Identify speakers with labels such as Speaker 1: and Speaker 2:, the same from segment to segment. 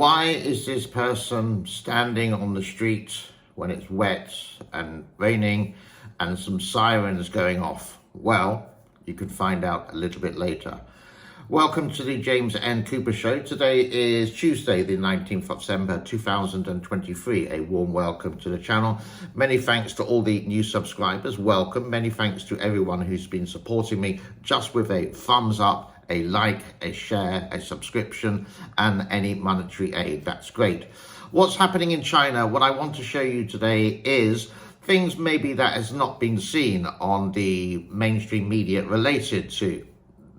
Speaker 1: Why is this person standing on the street when it's wet and raining and some sirens going off? Well, you can find out a little bit later. Welcome to the James N. Cooper Show. Today is Tuesday, the 19th of December, 2023. A warm welcome to the channel. Many thanks to all the new subscribers. Welcome. Many thanks to everyone who's been supporting me just with a thumbs up, a like, a share, a subscription, and any monetary aid. That's great. What's happening in China? What I want to show you today is things maybe that has not been seen on the mainstream media related to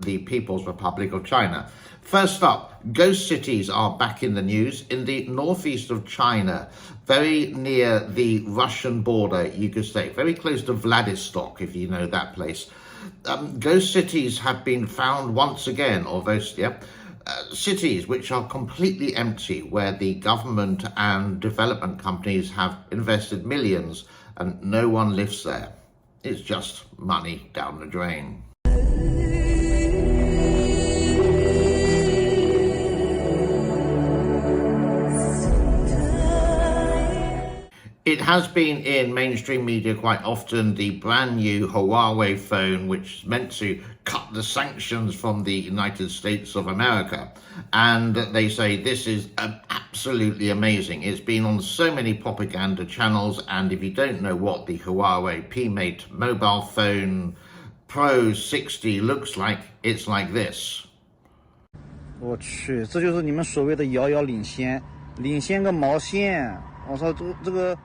Speaker 1: the People's Republic of China. First up, ghost cities are back in the news in the northeast of China, very near the Russian border, you could say, very close to Vladivostok, if you know that place. Ghost cities have been found once again, or cities which are completely empty, where the government and development companies have invested millions and no one lives there. It's just money down the drain. It has been in mainstream media quite often, the brand new Huawei phone, which is meant to cut the sanctions from the United States of America. And they say this is absolutely amazing. It's been on so many propaganda channels. And if you don't know what the Huawei P-Mate mobile phone Pro 60 looks like, it's like this.
Speaker 2: 我去，这就是你们所谓的遥遥领先，领先个毛线！我操，这个。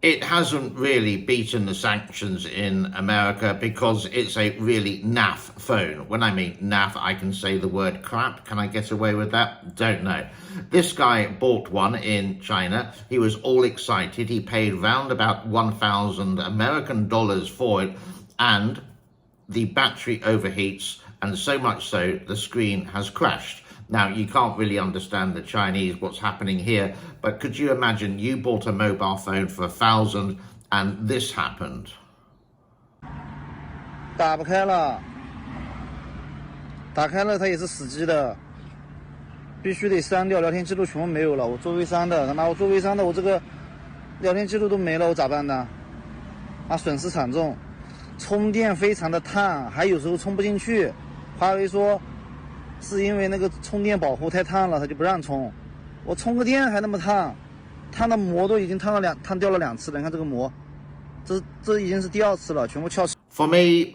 Speaker 1: It hasn't really beaten the sanctions in America because it's a really naff phone. When I mean naff, I can say the word crap. Can I get away with that? Don't know. This guy bought one in China. He was all excited. He paid round about 1,000 American dollars for it, and the battery overheats, and so much so the screen has crashed. Now, you can't really understand the Chinese, what's happening here, but could you imagine you bought a mobile phone for 1,000 and this happened?
Speaker 2: 打不开了，打开了它也是死机的，必须得删掉，聊天记录全部没有了。我做微商的，他妈我做微商的，我这个聊天记录都没了，我咋办呢？啊，损失惨重，充电非常的烫，还有时候充不进去。华为说是因为那个充电保护太烫了，他就不让充。我充个电还那么烫，烫的膜都已经烫掉了2次了。你看这个膜，这已经是第2次了，全部翘起。
Speaker 1: For me,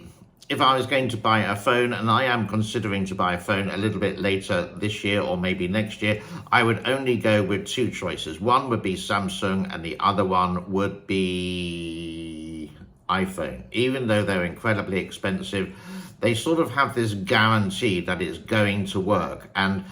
Speaker 1: if I was going to buy a phone, and I am considering to buy a phone a little bit later this year or maybe next year, I would only go with 2 choices. One would be Samsung and the other one would be iPhone. Even though they're incredibly expensive, they sort of have this guarantee that it's going to work and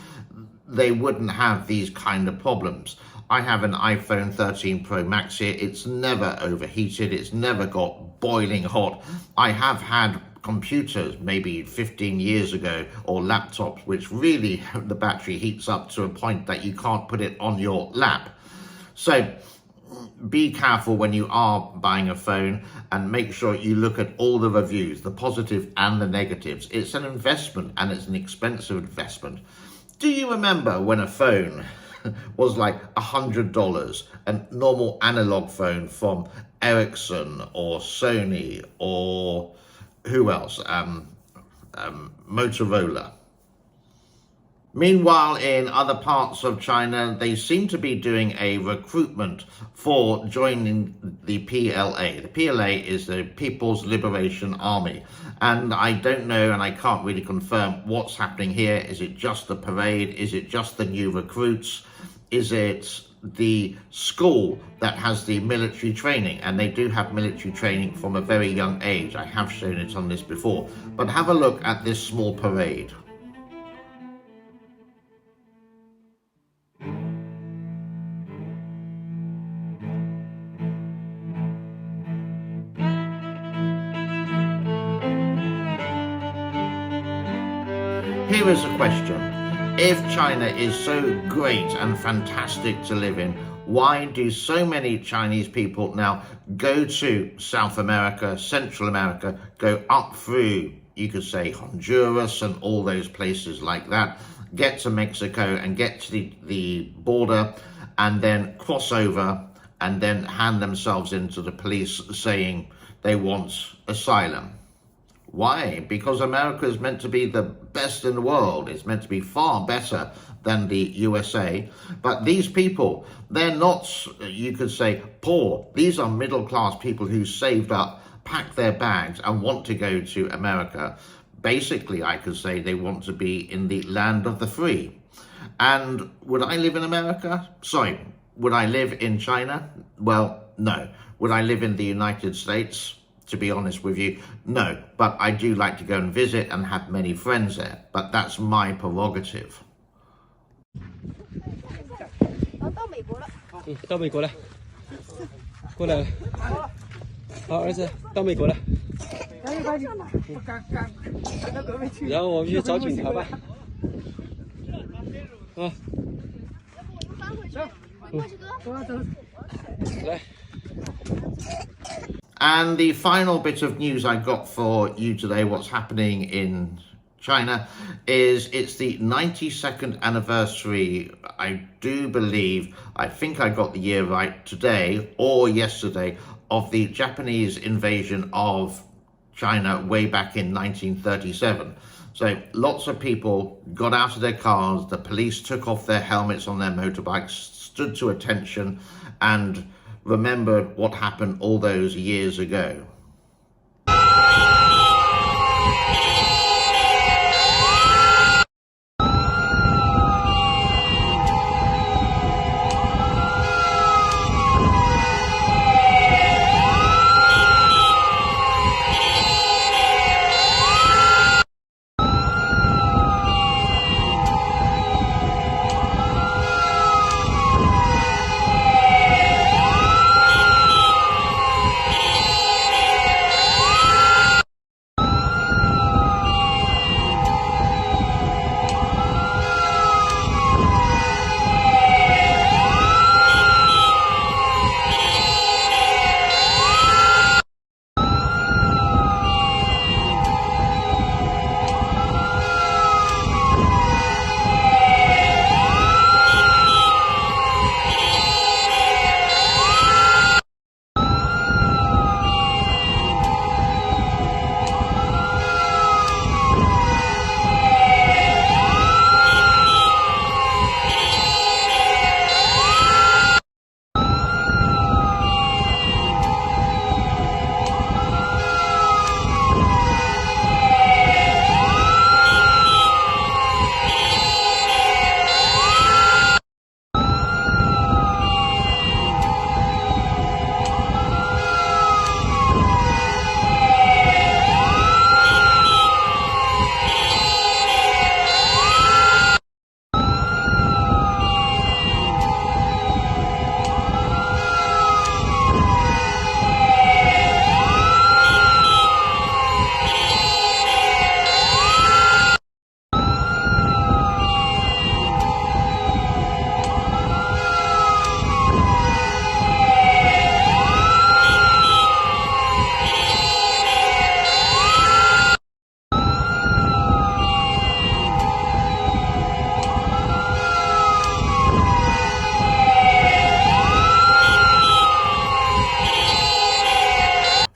Speaker 1: they wouldn't have these kind of problems. I have an iPhone 13 Pro Max here. It's never overheated. It's never got boiling hot. I have had computers maybe 15 years ago or laptops which really the battery heats up to a point that you can't put it on your lap. So be careful when you are buying a phone and make sure you look at all the reviews, the positive and the negatives. It's an investment and it's an expensive investment. Do you remember when a phone was like $100, a normal analog phone from Ericsson or Sony or who else? Motorola. Meanwhile, in other parts of China, they seem to be doing a recruitment for joining the PLA. The PLA is the People's Liberation Army. And I don't know, and I can't really confirm what's happening here. Is it just the parade? Is it just the new recruits? Is it the school that has the military training? And they do have military training from a very young age. I have shown it on this before. But have a look at this small parade. Here is a question. If China is so great and fantastic to live in, why do so many Chinese people now go to South America, Central America, go up through, you could say, Honduras and all those places like that, get to Mexico and get to the border and then cross over and then hand themselves into the police saying they want asylum. Why? Because America is meant to be the best in the world. It's meant to be far better than the USA. But these people, they're not, you could say, poor. These are middle-class people who saved up, packed their bags and want to go to America. Basically, I could say they want to be in the land of the free. And would I live in America? Sorry, would I live in China? Well, no. Would I live in the United States? To be honest with you, no. But I do like to go and visit and have many friends there. But that's my prerogative.
Speaker 3: 到美国了，过来了。好，儿子，到美国了。然后我们去找警察吧。啊。来。
Speaker 1: And the final bit of news I got for you today, what's happening in China, is it's the 92nd anniversary, I do believe, I think I got the year right, today or yesterday, of the Japanese invasion of China way back in 1937. So lots of people got out of their cars, the police took off their helmets on their motorbikes, stood to attention and remembered what happened all those years ago.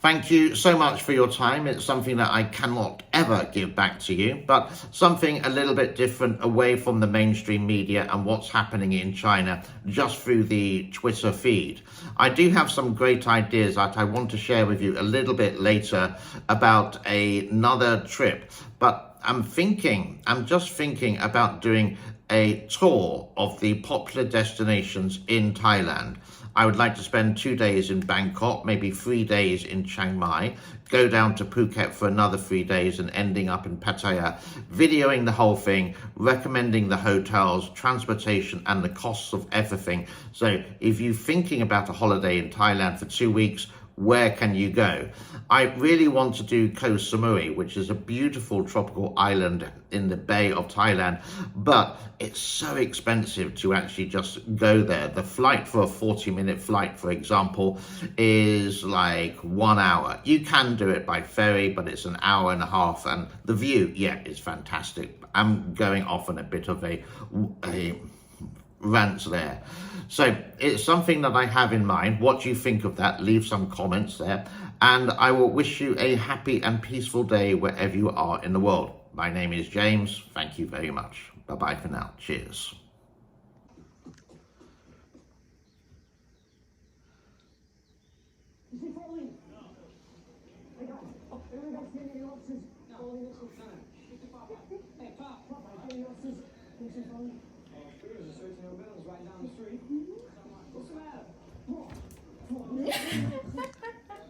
Speaker 1: Thank you so much for your time. It's something that I cannot ever give back to you, but something a little bit different away from the mainstream media and what's happening in China just through the Twitter feed. I do have some great ideas that I want to share with you a little bit later about another trip, but I'm just thinking about doing a tour of the popular destinations in Thailand. I would like to spend 2 days in Bangkok, maybe 3 days in Chiang Mai, go down to Phuket for another 3 days and ending up in Pattaya, videoing the whole thing, recommending the hotels, transportation and the costs of everything. So if you're thinking about a holiday in Thailand for 2 weeks, where can you go? I really want to do Koh Samui, which is a beautiful tropical island in the Bay of Thailand, but it's so expensive to actually just go there. The flight for a 40-minute flight, for example, is like 1 hour. You can do it by ferry, but it's an hour and a half, and the view, yeah, is fantastic. I'm going off on a bit of a rant there. So it's something that I have in mind. What do you think of that? Leave some comments there. And I will wish you a happy and peaceful day wherever you are in the world. My name is James. Thank you very much. Bye-bye for now. Cheers.
Speaker 4: Right down the street.